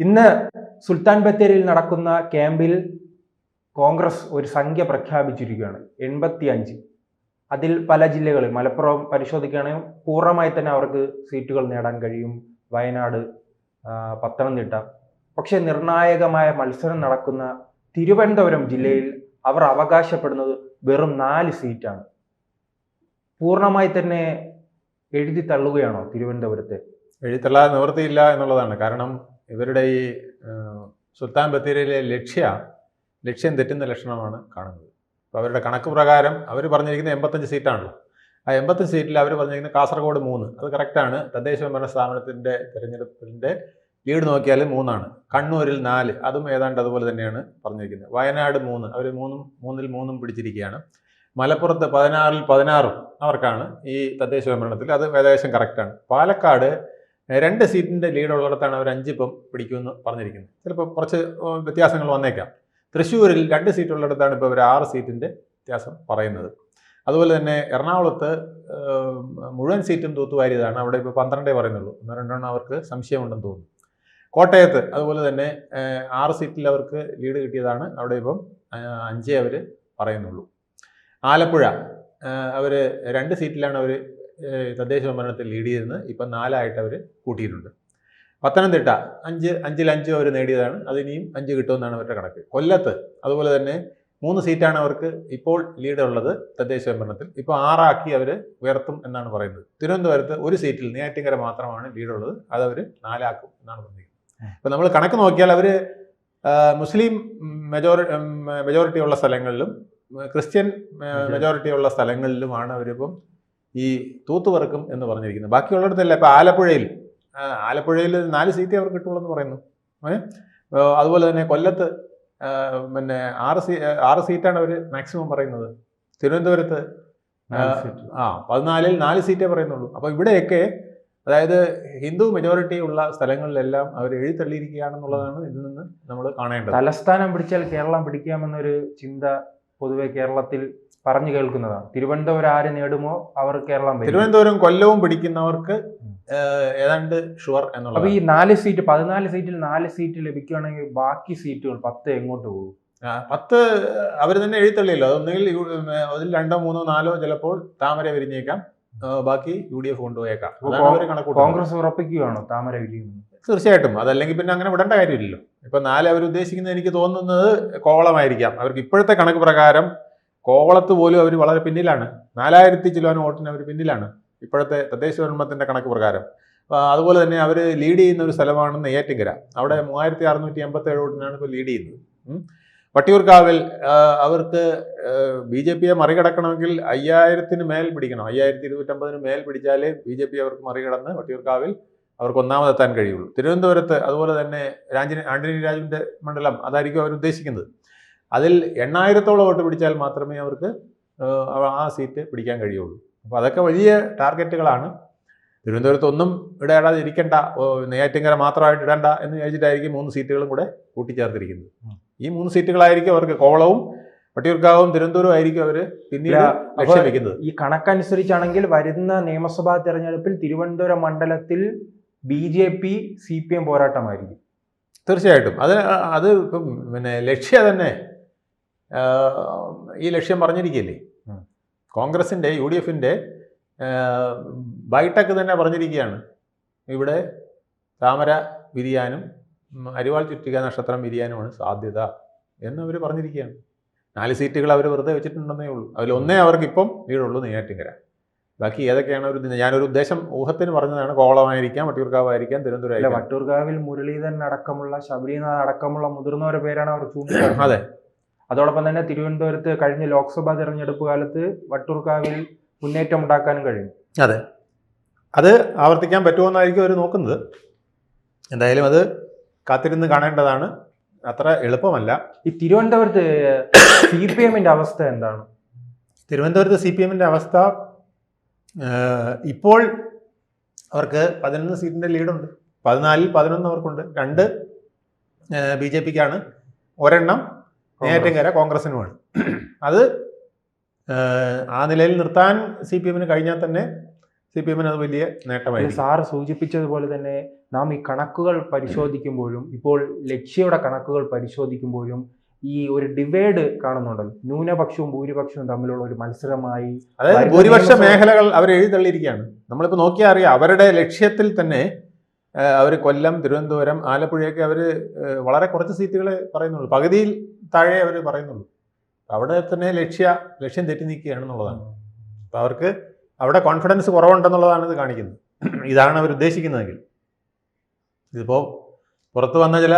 ഇന്ന് സുൽത്താൻ ബത്തേരിയിൽ നടക്കുന്ന ക്യാമ്പിൽ കോൺഗ്രസ് ഒരു സംഖ്യ പ്രഖ്യാപിച്ചിരിക്കുകയാണ് 85. അതിൽ പല ജില്ലകളിൽ മലപ്പുറം പരിശോധിക്കുകയാണെങ്കിൽ പൂർണ്ണമായി തന്നെ അവർക്ക് സീറ്റുകൾ നേടാൻ കഴിയും. വയനാട്, പത്തനംതിട്ട. പക്ഷെ നിർണായകമായ മത്സരം നടക്കുന്ന തിരുവനന്തപുരം ജില്ലയിൽ അവർ അവകാശപ്പെടുന്നത് വെറും 4 സീറ്റാണ്. പൂർണ്ണമായി തന്നെ എഴുതി തള്ളുകയാണോ തിരുവനന്തപുരത്തെ? എഴുതിത്തള്ളാതെ നിവൃത്തിയില്ല എന്നുള്ളതാണ്. കാരണം ഇവരുടെ ഈ സുൽത്താൻ ബത്തേരിയിലെ ലക്ഷ്യം തെറ്റുന്ന ലക്ഷണമാണ് കാണുന്നത്. അപ്പോൾ അവരുടെ കണക്ക് പ്രകാരം അവർ പറഞ്ഞിരിക്കുന്നത് 85 സീറ്റാണല്ലോ. ആ 85 സീറ്റിൽ അവർ പറഞ്ഞിരിക്കുന്നത് കാസർഗോഡ് 3, അത് കറക്റ്റാണ്. തദ്ദേശ ഭരണ സ്ഥാപനത്തിൻ്റെ തിരഞ്ഞെടുപ്പിൻ്റെ ലീഡ് നോക്കിയാൽ 3ആണ്. കണ്ണൂരിൽ 4, അതും ഏതാണ്ട് അതുപോലെ തന്നെയാണ് പറഞ്ഞിരിക്കുന്നത്. വയനാട് 3, അവർ 3-ൽ 3 പിടിച്ചിരിക്കുകയാണ്. മലപ്പുറത്ത് 16-ൽ 16 അവർക്കാണ് ഈ തദ്ദേശ ഭരണത്തിൽ, അത് ഏകദേശം കറക്റ്റാണ്. പാലക്കാട് 2 സീറ്റിൻ്റെ ലീഡുള്ളിടത്താണ് അവർ 5 ഇപ്പം പിടിക്കുമെന്ന് പറഞ്ഞിരിക്കുന്നത്. ചിലപ്പോൾ കുറച്ച് വ്യത്യാസങ്ങൾ വന്നേക്കാം. തൃശ്ശൂരിൽ 2 സീറ്റുള്ളിടത്താണ് ഇപ്പോൾ അവർ 6 സീറ്റിൻ്റെ വ്യത്യാസം പറയുന്നത്. അതുപോലെ തന്നെ എറണാകുളത്ത് മുഴുവൻ സീറ്റും തൂത്തുവാരിയതാണ്. അവിടെ ഇപ്പോൾ 12 പറയുന്നുള്ളൂ. 1-2 അവർക്ക് സംശയമുണ്ടെന്ന് തോന്നുന്നു. കോട്ടയത്ത് അതുപോലെ തന്നെ 6 സീറ്റിൽ അവർക്ക് ലീഡ് കിട്ടിയതാണ്. അവിടെ ഇപ്പം 5 അവർ പറയുന്നുള്ളൂ. ആലപ്പുഴ അവർ 2 സീറ്റിലാണ് അവർ തദ്ദേശ ഭരണത്തിൽ ലീഡ് ചെയ്തിരുന്നത്. ഇപ്പം 4 അവർ കൂട്ടിയിട്ടുണ്ട്. പത്തനംതിട്ട 5-ൽ 5 അവർ നേടിയതാണ്. അതിനിയും 5 കിട്ടുമെന്നാണ് അവരുടെ കണക്ക്. കൊല്ലത്ത് അതുപോലെ തന്നെ 3 സീറ്റാണ് അവർക്ക് ഇപ്പോൾ ലീഡ് ഉള്ളത് തദ്ദേശ ഭരണത്തിൽ. ഇപ്പോൾ 6 ആക്കി അവർ ഉയർത്തും എന്നാണ് പറയുന്നത്. തിരുവനന്തപുരത്ത് 1 സീറ്റിൽ നെയ്യാറ്റിൻകര മാത്രമാണ് ലീഡുള്ളത്, അതവർ 4 ആക്കും എന്നാണ് പറഞ്ഞിരിക്കുന്നത്. ഇപ്പം നമ്മൾ കണക്ക് നോക്കിയാൽ അവർ മുസ്ലിം മെജോറിറ്റി ഉള്ള സ്ഥലങ്ങളിലും ക്രിസ്ത്യൻ മെജോറിറ്റി ഉള്ള സ്ഥലങ്ങളിലുമാണ് അവരിപ്പം ഈ തൂത്തുപറക്കും എന്ന് പറഞ്ഞിരിക്കുന്നത്. ബാക്കിയുള്ളിടത്തല്ല. ഇപ്പം ആലപ്പുഴയിൽ 4 സീറ്റേ അവർക്ക് കിട്ടുള്ളൂ എന്ന് പറയുന്നു. അതുപോലെ തന്നെ കൊല്ലത്ത് 6 സീറ്റാണ് അവർ മാക്സിമം പറയുന്നത്. തിരുവനന്തപുരത്ത് 14-ൽ 4 സീറ്റേ പറയുന്നുള്ളൂ. അപ്പോൾ ഇവിടെയൊക്കെ അതായത് ഹിന്ദു മെജോറിറ്റി ഉള്ള സ്ഥലങ്ങളിലെല്ലാം അവർ എഴുതിത്തള്ളിയിരിക്കുകയാണെന്നുള്ളതാണ് ഇതിൽ നിന്ന് നമ്മൾ കാണേണ്ടത്. തലസ്ഥാനം പിടിച്ചാൽ കേരളം പിടിക്കാമെന്നൊരു ചിന്ത പൊതുവെ കേരളത്തിൽ പറഞ്ഞു കേൾക്കുന്നതാണ്. തിരുവനന്തപുരം ആര് നേടുമോ അവർ കേരളം. തിരുവനന്തപുരം കൊല്ലവും പിടിക്കുന്നവർക്ക് ഏതാണ്ട് ഷുവർ എന്നുള്ള. അപ്പൊ ഈ 4 സീറ്റ് 14 സീറ്റിൽ 4 സീറ്റ് ലഭിക്കുകയാണെങ്കിൽ ബാക്കി സീറ്റുകൾ 10 എങ്ങോട്ട് പോകും? 10 അവർ തന്നെ എഴുത്തള്ളിയല്ലോ. അതൊന്നുകിൽ അതിൽ 2, 3, 4 ചിലപ്പോൾ താമര വിരിഞ്ഞേക്കാം, ബാക്കി UDF കൊണ്ടുപോയേക്കാം. കോൺഗ്രസ് ഉറപ്പിക്കുകയാണോ താമര വിരിയുന്നത്? തീർച്ചയായിട്ടും. അതല്ലെങ്കിൽ പിന്നെ അങ്ങനെ വിടേണ്ട കാര്യമില്ലല്ലോ. ഇപ്പം 4 അവർ ഉദ്ദേശിക്കുന്നത് എനിക്ക് തോന്നുന്നത് കോവളമായിരിക്കാം. അവർക്ക് ഇപ്പോഴത്തെ കണക്ക് പ്രകാരം കോവളത്ത് പോലും അവർ വളരെ പിന്നിലാണ്. 4000 ചിലവാനും വോട്ടിന് അവർ പിന്നിലാണ് ഇപ്പോഴത്തെ തദ്ദേശ ഭരണത്തിൻ്റെ കണക്ക് പ്രകാരം. അതുപോലെ തന്നെ അവർ ലീഡ് ചെയ്യുന്ന ഒരു സ്ഥലമാണ് നെയ്യാറ്റിൻകര. അവിടെ 3687 വോട്ടിനാണ് ഇപ്പോൾ ലീഡ് ചെയ്യുന്നത്. വട്ടിയൂർക്കാവിൽ അവർക്ക് BJP മറികടക്കണമെങ്കിൽ 5000-ന് മേൽ പിടിക്കണം. 5250-ന് മേൽ പിടിച്ചാലേ BJP അവർക്ക് മറികടന്ന് വട്ടിയൂർക്കാവിൽ അവർക്ക് ഒന്നാമതെത്താൻ കഴിയുള്ളൂ. തിരുവനന്തപുരത്ത് അതുപോലെ തന്നെ ആന്റണി രാജുവിൻ്റെ മണ്ഡലം അതായിരിക്കും അവർ ഉദ്ദേശിക്കുന്നത്. അതിൽ 8000-ഓളം വോട്ട് പിടിച്ചാൽ മാത്രമേ അവർക്ക് ആ സീറ്റ് പിടിക്കാൻ കഴിയുള്ളൂ. അപ്പോൾ അതൊക്കെ വലിയ ടാർഗറ്റുകളാണ്. തിരുവനന്തപുരത്ത് ഒന്നും ഇടയാടാതെ ഇരിക്കേണ്ട, നെയ്യാറ്റിൻകര മാത്രമായിട്ട് ഇടേണ്ട എന്ന് വിചാരിച്ചിട്ടായിരിക്കും 3 സീറ്റുകളും കൂടെ കൂട്ടിച്ചേർത്തിരിക്കുന്നത്. ഈ 3 സീറ്റുകളായിരിക്കും അവർക്ക്. കോവളവും വട്ടിയൂർക്കാവും തിരുവനന്തപുരവും ആയിരിക്കും അവർ പിന്നീട് ലക്ഷ്യം വെക്കുന്നത്. ഈ കണക്കനുസരിച്ചാണെങ്കിൽ വരുന്ന നിയമസഭാ തെരഞ്ഞെടുപ്പിൽ തിരുവനന്തപുരം മണ്ഡലത്തിൽ BJP CPM പോരാട്ടമായിരിക്കും. തീർച്ചയായിട്ടും. അത് ഇപ്പം ലക്ഷ്യം തന്നെ ഈ ലക്ഷ്യം പറഞ്ഞിരിക്കുകയല്ലേ. കോൺഗ്രസിൻ്റെ UDFൻ്റെ ബൈടെക് തന്നെ പറഞ്ഞിരിക്കുകയാണ് ഇവിടെ താമര വിരിയാനും അരിവാൾ ചുറ്റിക നക്ഷത്രം വിരിയാനുമാണ് സാധ്യത എന്നവർ പറഞ്ഞിരിക്കുകയാണ്. 4 സീറ്റുകൾ അവർ വെറുതെ വെച്ചിട്ടുണ്ടെന്നേ ഉള്ളൂ. അതിലൊന്നേ അവർക്ക് ഇപ്പം ലീഡുള്ളൂ, നെയ്യാറ്റിൻകര. ബാക്കി ഏതൊക്കെയാണ് ഞാനൊരു ഉദ്ദേശം ഊഹത്തിന് പറഞ്ഞതാണ്. കോവളമായിരിക്കാം, വട്ടിയൂർക്കാവായിരിക്കാം, തിരുവനന്തപുരം. വട്ടിയൂർക്കാവിൽ മുരളീധരൻ അടക്കമുള്ള, ശബരിനാഥ് അടക്കമുള്ള മുതിർന്നവരുടെ പേരാണ് അവർ ചൂണ്ടിക്കാട്ടുന്നത്. അതെ. അതോടൊപ്പം തന്നെ തിരുവനന്തപുരത്ത് കഴിഞ്ഞ ലോക്സഭാ തെരഞ്ഞെടുപ്പ് കാലത്ത് വട്ടിയൂർക്കാവിൽ മുന്നേറ്റം ഉണ്ടാക്കാനും കഴിയും. അതെ, അത് ആവർത്തിക്കാൻ പറ്റുമെന്നായിരിക്കും അവർ നോക്കുന്നത്. എന്തായാലും അത് കാത്തിരുന്ന് കാണേണ്ടതാണ്. അത്ര എളുപ്പമല്ല. ഈ തിരുവനന്തപുരത്ത് CPMന്റെ അവസ്ഥ എന്താണ്? തിരുവനന്തപുരത്ത് CPMന്റെ അവസ്ഥ ഇപ്പോൾ അവർക്ക് 11 സീറ്റിൻ്റെ ലീഡുണ്ട്. 14-ൽ 11 അവർക്കുണ്ട്. 2 BJPക്കാണ്, 1 നെയ്യാറ്റിൻകര കോൺഗ്രസിനുമാണ്. അത് ആ നിലയിൽ നിർത്താൻ CPMന് കഴിഞ്ഞാൽ തന്നെ CPMന് അത് വലിയ നേട്ടമായിരിക്കും. സാറ് സൂചിപ്പിച്ചതുപോലെ തന്നെ നാം ഈ കണക്കുകൾ പരിശോധിക്കുമ്പോഴും ഇപ്പോൾ ലക്ഷ്യയുടെ കണക്കുകൾ പരിശോധിക്കുമ്പോഴും ഈ ഒരു ഡിവൈഡ് കാണുന്നുണ്ടല്ലോ, ന്യൂനപക്ഷവും ഭൂരിപക്ഷവും തമ്മിലുള്ള ഒരു മത്സരമായി. അതായത് ഭൂരിപക്ഷ മേഖലകൾ അവർ എഴുതിത്തള്ളിയിരിക്കുകയാണ്. നമ്മളിപ്പോൾ നോക്കിയാൽ അറിയാം, അവരുടെ ലക്ഷ്യത്തിൽ തന്നെ അവർ കൊല്ലം, തിരുവനന്തപുരം, ആലപ്പുഴയൊക്കെ അവർ വളരെ കുറച്ച് സീറ്റുകളെ പറയുന്നുള്ളൂ, പകുതിയിൽ താഴെ അവർ പറയുന്നുള്ളൂ. അവിടെ തന്നെ ലക്ഷ്യം തെറ്റി നീക്കുകയാണെന്നുള്ളതാണ്. അപ്പോൾ അവർക്ക് അവിടെ കോൺഫിഡൻസ് കുറവുണ്ടെന്നുള്ളതാണ് ഇത് കാണിക്കുന്നത്. ഇതാണ് അവർ ഉദ്ദേശിക്കുന്നതെങ്കിൽ. ഇതിപ്പോൾ പുറത്ത് വന്ന ചില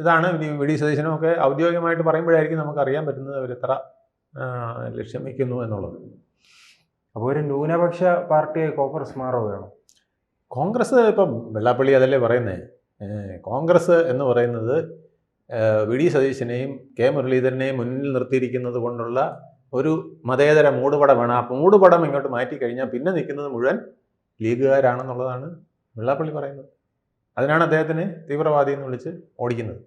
ഇതാണ് വി ഡി സതീശനും ഒക്കെ ഔദ്യോഗികമായിട്ട് പറയുമ്പോഴായിരിക്കും നമുക്ക് അറിയാൻ പറ്റുന്നത് അവർ എത്ര ലക്ഷ്യം വയ്ക്കുന്നു എന്നുള്ളത്. അപ്പോൾ ഒരു ന്യൂനപക്ഷ പാർട്ടിയെ കോൺഗ്രസ് മാറുകയാണ്. കോൺഗ്രസ് ഇപ്പം വെള്ളാപ്പള്ളി അതല്ലേ പറയുന്നത്, കോൺഗ്രസ് എന്ന് പറയുന്നത് വി ഡി സതീശനെയും കെ മുരളീധരനെയും മുന്നിൽ നിർത്തിയിരിക്കുന്നത് കൊണ്ടുള്ള ഒരു മതേതര മൂടുപടമാണ്. ആ മൂടുപടം ഇങ്ങോട്ട് മാറ്റിക്കഴിഞ്ഞാൽ പിന്നെ നിൽക്കുന്നത് മുഴുവൻ ലീഗുകാരാണെന്നുള്ളതാണ് വെള്ളാപ്പള്ളി പറയുന്നത്. അതിനാണ് അദ്ദേഹത്തിന് തീവ്രവാദി എന്ന് വിളിച്ച് ഓടിക്കുന്നത്.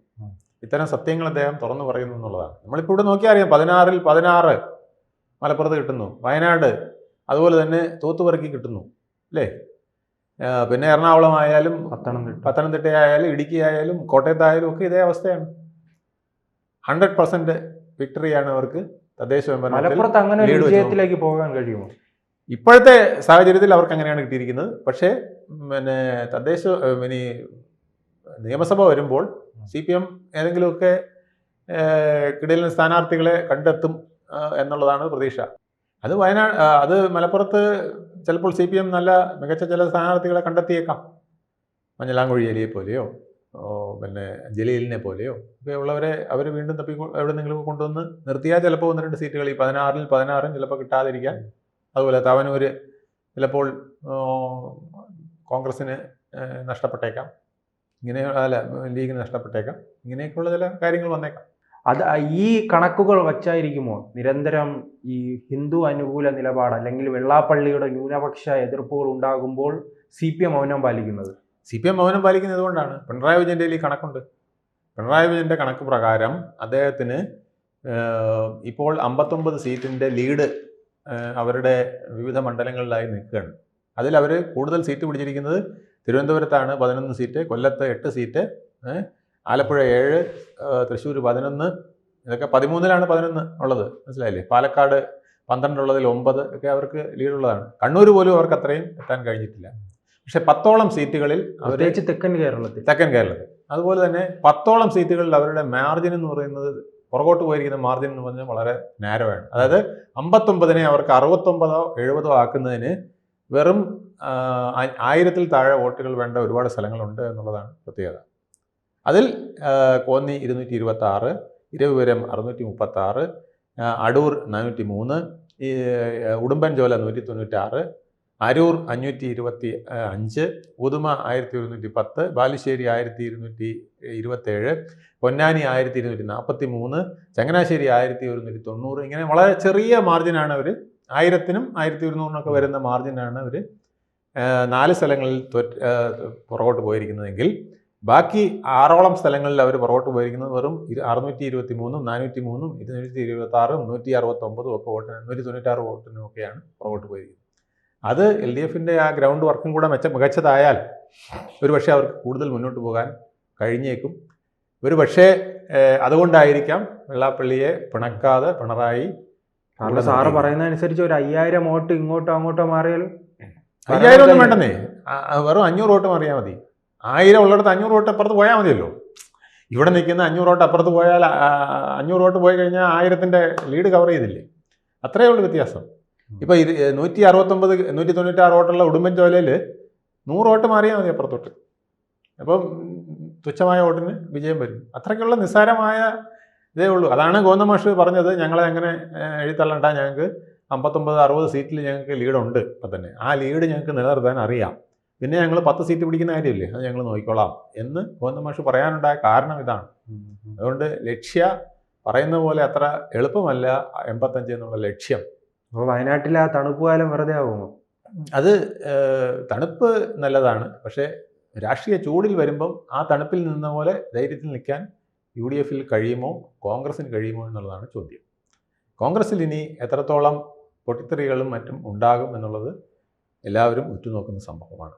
ഇത്തരം സത്യങ്ങൾ അദ്ദേഹം തുറന്നു പറയുന്നു എന്നുള്ളതാണ്. നമ്മളിപ്പോൾ ഇവിടെ നോക്കിയാൽ അറിയാം, 16-ൽ 16 മലപ്പുറത്ത് കിട്ടുന്നു, വയനാട് അതുപോലെ തന്നെ തൂത്തുപറക്കി കിട്ടുന്നു അല്ലേ. പിന്നെ എറണാകുളം ആയാലും പത്തനംതിട്ട ആയാലും ഇടുക്കി ആയാലും കോട്ടയത്തായാലും ഒക്കെ ഇതേ അവസ്ഥയാണ്. 100% വിക്ടറിയാണ് അവർക്ക് തദ്ദേശ മലപ്പുറത്ത് അങ്ങനെ ഒരു വിജയത്തിലേക്ക് പോകാൻ കഴിയുമോ? ഇപ്പോഴത്തെ സാഹചര്യത്തിൽ അവർക്ക് അങ്ങനെയാണ് കിട്ടിയിരിക്കുന്നത്. പക്ഷേ പിന്നെ ഇനി നിയമസഭ വരുമ്പോൾ CPM ഏതെങ്കിലുമൊക്കെ കിടയിലെ സ്ഥാനാർത്ഥികളെ കണ്ടെത്തും എന്നുള്ളതാണ് പ്രതീക്ഷ. അത് മലപ്പുറത്ത് ചിലപ്പോൾ CPM നല്ല മികച്ച ചില സ്ഥാനാർത്ഥികളെ കണ്ടെത്തിയേക്കാം. മഞ്ഞളാംകുഴി പോലെയോ പിന്നെ ജലീലിനെ പോലെയോ ഒക്കെ ഉള്ളവരെ അവർ വീണ്ടും എവിടെന്നെങ്കിലും കൊണ്ടുവന്ന് നിർത്തിയാൽ ചിലപ്പോൾ 1-2 സീറ്റുകൾ ഈ 16-ൽ 16 ചിലപ്പോൾ കിട്ടാതിരിക്കാൻ. അതുപോലെ തവനൂർ ചിലപ്പോൾ കോൺഗ്രസ്സിന് നഷ്ടപ്പെട്ടേക്കാം, ലീഗിന് നഷ്ടപ്പെട്ടേക്കാം. ഇങ്ങനെയൊക്കെയുള്ള ചില കാര്യങ്ങൾ വന്നേക്കാം. അത് ഈ കണക്കുകൾ വച്ചായിരിക്കുമോ നിരന്തരം ഈ ഹിന്ദു അനുകൂല നിലപാട് അല്ലെങ്കിൽ വെള്ളാപ്പള്ളിയുടെ ന്യൂനപക്ഷ എതിർപ്പുകൾ ഉണ്ടാകുമ്പോൾ CPM മൗനം പാലിക്കുന്നത്? CPM മൗനം പാലിക്കുന്നത് കൊണ്ടാണ്. പിണറായി വിജയൻ്റെ ഈ കണക്കുണ്ട്. പിണറായി വിജയൻ്റെ കണക്ക് പ്രകാരം അദ്ദേഹത്തിന് ഇപ്പോൾ 59 സീറ്റിൻ്റെ ലീഡ് അവരുടെ വിവിധ മണ്ഡലങ്ങളിലായി നിൽക്കുകയാണ്. അതിൽ അവർ കൂടുതൽ സീറ്റ് പിടിച്ചിരിക്കുന്നത് തിരുവനന്തപുരത്താണ് 11 സീറ്റ്, കൊല്ലത്ത് 8 സീറ്റ്, ആലപ്പുഴ 7, തൃശ്ശൂർ 11, ഇതൊക്കെ 13-ലാണ് 11 ഉള്ളത്, മനസ്സിലായില്ലേ. പാലക്കാട് 12 ഉള്ളതിൽ 9 ഒക്കെ അവർക്ക് ലീഡുള്ളതാണ്. കണ്ണൂർ പോലും അവർക്ക് അത്രയും എത്താൻ കഴിഞ്ഞിട്ടില്ല. പക്ഷെ 10ഓളം സീറ്റുകളിൽ അവർ തെക്കൻ കേരളത്തിൽ അതുപോലെ തന്നെ 10ഓളം സീറ്റുകളിൽ അവരുടെ മാർജിൻ എന്ന് പറയുന്നത്, പുറകോട്ട് പോയിരിക്കുന്ന മാർജിൻ എന്ന് പറഞ്ഞാൽ വളരെ നാരോയാണ്. അതായത് 59-നെ അവർക്ക് 69-ഓ 70-ഓ ആക്കുന്നതിന് വെറും 1000-ൽ താഴെ വോട്ടുകൾ വേണ്ട ഒരുപാട് സ്ഥലങ്ങളുണ്ട് എന്നുള്ളതാണ് പ്രത്യേകത. അതിൽ കോന്നി 226, ഇരവിപുരം 636, അടൂർ 403, ഉടുമ്പൻചോല 196, അരൂർ 525, ഉദുമ 1110, ബാലുശ്ശേരി 1227, പൊന്നാനി 1243, ചങ്ങനാശ്ശേരി 1190. ഇങ്ങനെ വളരെ ചെറിയ മാർജിനാണ് അവർ, 1000-നും 1200-നൊക്കെ വരുന്ന മാർജിനാണ് അവർ 4 സ്ഥലങ്ങളിൽ പുറകോട്ട് പോയിരിക്കുന്നതെങ്കിൽ ബാക്കി 6ഓളം സ്ഥലങ്ങളിൽ അവർ പുറകോട്ട് പോയിരിക്കുന്നത് വെറും 623, 403, 226, 169 ഒക്കെ വോട്ടിന്, 196 വോട്ടിനും ഒക്കെയാണ് പുറകോട്ട് പോയിരിക്കുന്നത്. അത് LDFൻ്റെ ആ ഗ്രൗണ്ട് വർക്കും കൂടെ മികച്ചതായാൽ ഒരു പക്ഷേ അവർക്ക് കൂടുതൽ മുന്നോട്ട് പോകാൻ കഴിഞ്ഞേക്കും. ഒരു പക്ഷേ അതുകൊണ്ടായിരിക്കാം വെള്ളാപ്പള്ളിയെ പിണക്കാതെ പിണറായി. സാറ് പറയുന്നതനുസരിച്ച് ഒരു 5000 വോട്ട് ഇങ്ങോട്ടോ അങ്ങോട്ടോ മാറിയാൽ 5000 ഒന്നും വേണ്ടെന്നേ, വെറും 500 വോട്ട് മാറിയാൽ മതി. 1000 ഉള്ളിടത്ത് 500 വോട്ട് അപ്പുറത്ത് പോയാൽ മതിയല്ലോ. ഇവിടെ നിൽക്കുന്ന 500 വോട്ട് അപ്പുറത്ത് പോയാൽ 500 വോട്ട് പോയി കഴിഞ്ഞാൽ 1000-ൻ്റെ ലീഡ് കവർ ചെയ്തില്ലേ? അത്രയേ ഉള്ളൂ വ്യത്യാസം. ഇപ്പോൾ 169, 196 വോട്ടുള്ള ഉടുമ്പൻചോലയിൽ 100 വോട്ട് മാറിയാൽ മതി അപ്പുറത്തോട്ട്. അപ്പം തുച്ഛമായ വോട്ടിന് വിജയം വരും. അത്രയ്ക്കുള്ള നിസ്സാരമായ ഇതേ ഉള്ളൂ. അതാണ് ഗോവിന്ദമാഷ് പറഞ്ഞത്, ഞങ്ങളെ അങ്ങനെ എഴുത്തള്ളണ്ട, ഞങ്ങൾക്ക് 59-60 സീറ്റിൽ ഞങ്ങൾക്ക് ലീഡുണ്ട്. ഇപ്പം തന്നെ ആ ലീഡ് ഞങ്ങൾക്ക് നിലനിർത്താൻ അറിയാം, പിന്നെ ഞങ്ങൾ 10 സീറ്റ് പിടിക്കുന്ന കാര്യമില്ലേ, അത് ഞങ്ങൾ നോക്കിക്കോളാം എന്ന് ഗോവിന്ദമാഷ് പറയാനുണ്ടായ കാരണം ഇതാണ്. അതുകൊണ്ട് പറയുന്ന പോലെ അത്ര എളുപ്പമല്ല 85 എന്നുള്ള ലക്ഷ്യം. അപ്പോൾ വയനാട്ടിൽ ആ തണുപ്പ് കാലം വെറുതെ ആകുമോ? അത് തണുപ്പ് നല്ലതാണ്, പക്ഷേ രാഷ്ട്രീയ ചൂടിൽ വരുമ്പം ആ തണുപ്പിൽ നിന്ന പോലെ ധൈര്യത്തിൽ നിൽക്കാൻ UDFൽ കഴിയുമോ, കോൺഗ്രസ്സിന് കഴിയുമോ എന്നുള്ളതാണ് ചോദ്യം. കോൺഗ്രസ്സിൽ ഇനി എത്രത്തോളം പൊട്ടിത്തെറികളും മറ്റും ഉണ്ടാകും എന്നുള്ളത് എല്ലാവരും ഉറ്റുനോക്കുന്ന സംഭവമാണ്.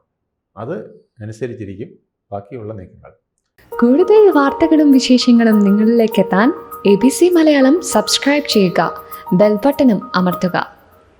അത് അനുസരിച്ചിരിക്കും ബാക്കിയുള്ള നീക്കങ്ങൾ. കൂടുതൽ വാർത്തകളും വിശേഷങ്ങളും നിങ്ങളിലേക്ക് എത്താൻ ABC മലയാളം സബ്സ്ക്രൈബ് ചെയ്യുക, ബെൽ ബട്ടണും അമർത്തുക.